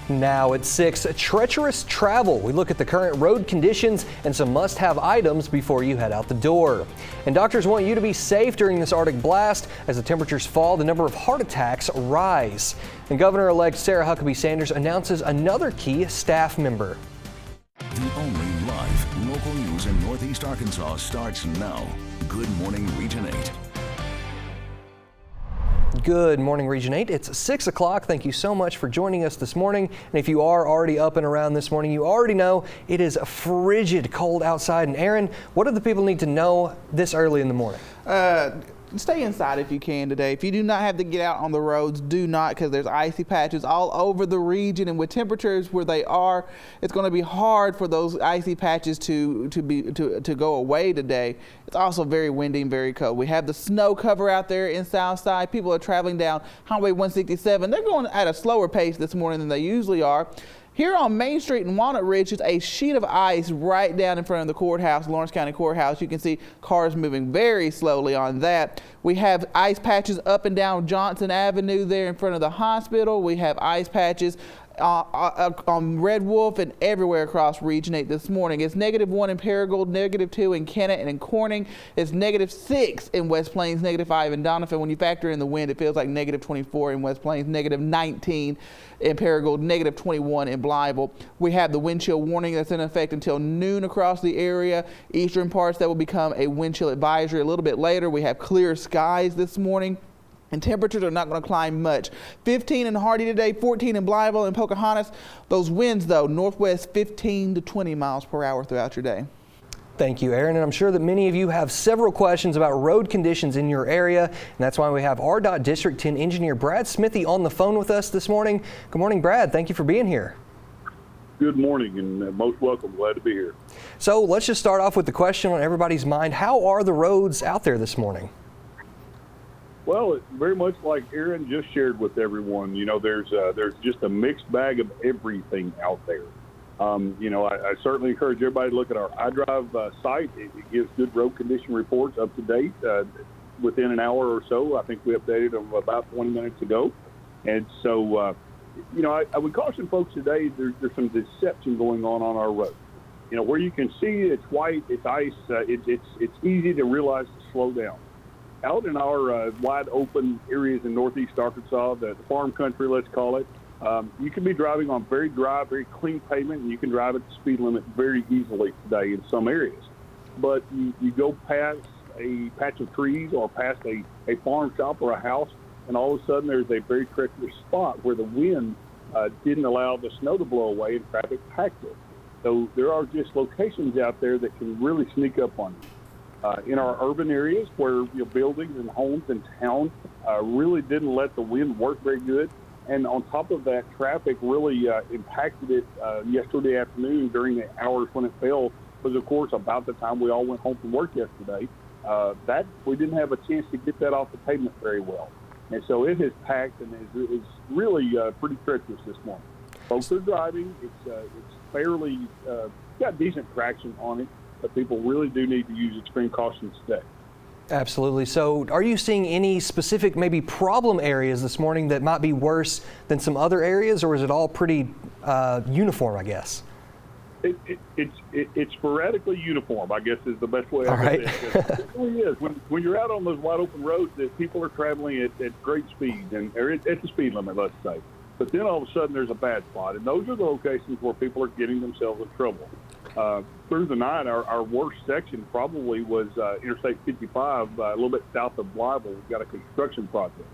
Now at 6, treacherous travel. We look at the current road conditions and some must-have items before you head out the door. And doctors want you to be safe during this Arctic blast. As the temperatures fall, the number of heart attacks rise. And Governor-elect Sarah Huckabee Sanders announces another key staff member. The only live local news in Northeast Arkansas starts now. Good Morning Region 8. Good morning, Region 8. It's 6 o'clock. Thank you so much for joining us this morning. And if you are already up and around this morning, you already know it is frigid cold outside. And Aaron, what do the people need to know this early in the morning? Stay inside if you can today. If you do not have to get out on the roads, do not, because there's icy patches all over the region, and with temperatures where they are, it's going to be hard for those icy patches to go away today. It's also very windy and very cold. We have the snow cover out there in Southside. People are traveling down Highway 167. They're going at a slower pace this morning than they usually are. Here on Main Street in Walnut Ridge is a sheet of ice right down in front of the courthouse, Lawrence County Courthouse. You can see cars moving very slowly on that. We have ice patches up and down Johnson Avenue there in front of the hospital. We have ice patches on Red Wolf and everywhere across Region 8 this morning. It's -1 in Paragould, -2 in Kennett and in Corning. It's -6 in West Plains, -5 in Doniphan. When you factor in the wind, it feels like -24 in West Plains, -19 in Paragould, -21 in Blytheville. We have the wind chill warning that's in effect until noon across the area. Eastern parts, that will become a wind chill advisory a little bit later. We have clear skies this morning. And temperatures are not going to climb much. 15 in Hardy today, 14 in Blytheville and Pocahontas. Those winds, though, northwest 15 to 20 miles per hour throughout your day. Thank you, Aaron. And I'm sure that many of you have several questions about road conditions in your area. And that's why we have RDOT District 10 engineer Brad Smithy on the phone with us this morning. Good morning, Brad. Thank you for being here. Good morning, and most welcome. Glad to be here. So let's just start off with the question on everybody's mind. How are the roads out there this morning? Well, it's very much like Aaron just shared with everyone. You know, there's just a mixed bag of everything out there. I certainly encourage everybody to look at our iDrive site. It gives good road condition reports up to date within an hour or so. I think we updated them about 20 minutes ago. And so, I would caution folks today, there's some deception going on our road. You know, where you can see it's white, it's ice, it's easy to realize to slow down. Out in our wide open areas in Northeast Arkansas, the farm country, let's call it, you can be driving on very dry, very clean pavement, and you can drive at the speed limit very easily today in some areas. But you go past a patch of trees or past a farm shop or a house, and all of a sudden there's a very treacherous spot where the wind didn't allow the snow to blow away and traffic packed it. So there are just locations out there that can really sneak up on you. In our urban areas where buildings and homes and towns really didn't let the wind work very good. And on top of that, traffic really impacted it yesterday afternoon during the hours when it fell, was of course about the time we all went home from work yesterday. That we didn't have a chance to get that off the pavement very well. And so it has packed and is really pretty treacherous this morning. Folks are driving. It's fairly got decent traction on it. But people really do need to use extreme caution today. Absolutely. So are you seeing any specific maybe problem areas this morning that might be worse than some other areas, or is it all pretty uniform, I guess? It's sporadically uniform, I guess is the best way I can say it. It really is. When you're out on those wide open roads, that people are traveling at great speed, or at the speed limit, let's say. But then all of a sudden there's a bad spot, and those are the locations where people are getting themselves in trouble. Through the night, our worst section probably was Interstate 55, a little bit south of Blytheville. We've got a construction project.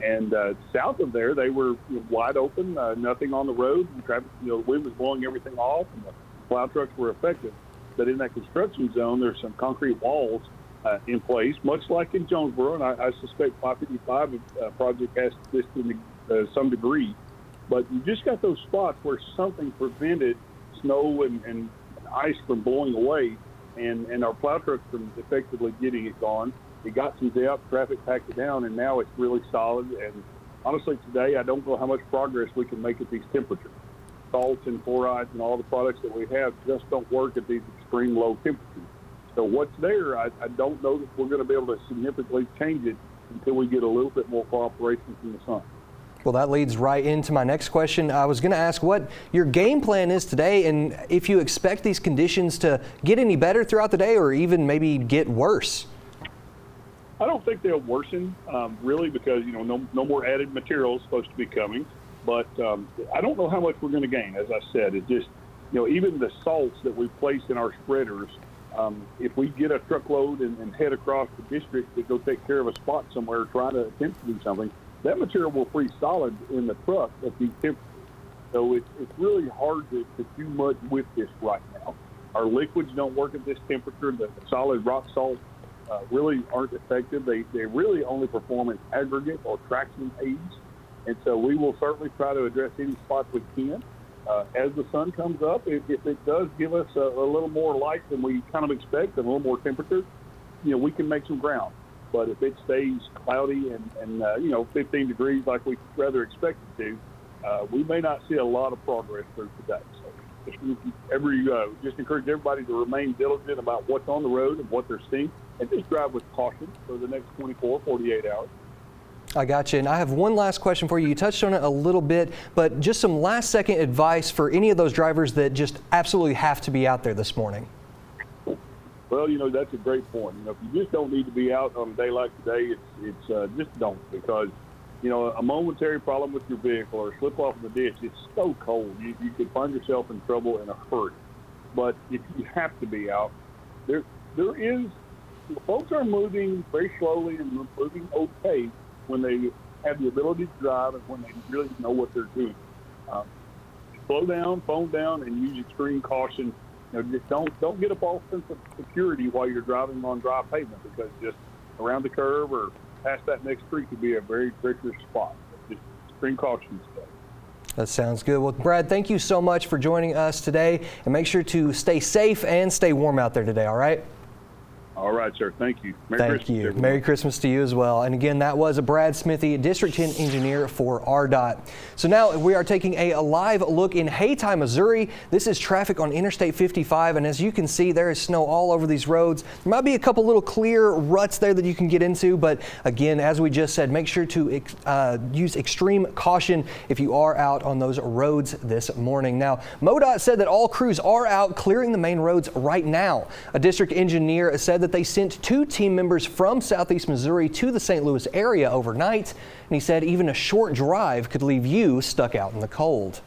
And south of there, they were wide open, nothing on the road. And traffic, the wind was blowing everything off, and the plow trucks were effective. But in that construction zone, there's some concrete walls in place, much like in Jonesboro, and I suspect 555 project has this to some degree. But you just got those spots where something prevented snow and ice from blowing away, and our plow trucks from effectively getting it gone. It got some depth, traffic packed it down, and now it's really solid. And honestly, today I don't know how much progress we can make at these temperatures. Salts and chlorides and all the products that we have just don't work at these extreme low temperatures. So what's there, I don't know that we're going to be able to significantly change it until we get a little bit more cooperation from the sun. Well, that leads right into my next question. I was going to ask what your game plan is today and if you expect these conditions to get any better throughout the day or even maybe get worse. I don't think they'll worsen, really, because, no more added material is supposed to be coming. But I don't know how much we're going to gain. As I said, it just, even the salts that we place in our spreaders, if we get a truckload and head across the district to go take care of a spot somewhere, trying to attempt to do something, that material will freeze solid in the truck at these temperatures. So it's really hard to do much with this right now. Our liquids don't work at this temperature. The solid rock salt really aren't effective. They really only perform as aggregate or traction aids. And so we will certainly try to address any spots we can. As the sun comes up, if it does give us a little more light than we kind of expect and a little more temperature, we can make some ground. But if it stays cloudy and 15 degrees like we rather expect it to, we may not see a lot of progress through today. So just encourage everybody to remain diligent about what's on the road and what they're seeing, and just drive with caution for the next 24, 48 hours. I got you. And I have one last question for you. You touched on it a little bit, but just some last second advice for any of those drivers that just absolutely have to be out there this morning. Well, that's a great point. If you just don't need to be out on a day like today, it's just don't, because, a momentary problem with your vehicle or slip off in the ditch, it's so cold. You could find yourself in trouble in a hurry. But if you have to be out, folks are moving very slowly and moving okay when they have the ability to drive and when they really know what they're doing. Slow down, phone down, and use extreme caution. Just don't get a false sense of security while you're driving on dry pavement, because just around the curve or past that next tree could be a very treacherous spot. Just extreme caution stuff. That sounds good. Well, Brad, thank you so much for joining us today, and make sure to stay safe and stay warm out there today, all right? All right, sir. Thank you. Thank you. Everyone. Merry Christmas to you as well. And again, that was Brad Smithy, District 10 Engineer for RDOT. So now we are taking a live look in Hayti, Missouri. This is traffic on Interstate 55, and as you can see, there is snow all over these roads. There might be a couple little clear ruts there that you can get into, but again, as we just said, make sure to use extreme caution if you are out on those roads this morning. Now, MoDOT said that all crews are out clearing the main roads right now. A district engineer said that they sent 2 team members from Southeast Missouri to the St. Louis area overnight, and he said even a short drive could leave you stuck out in the cold.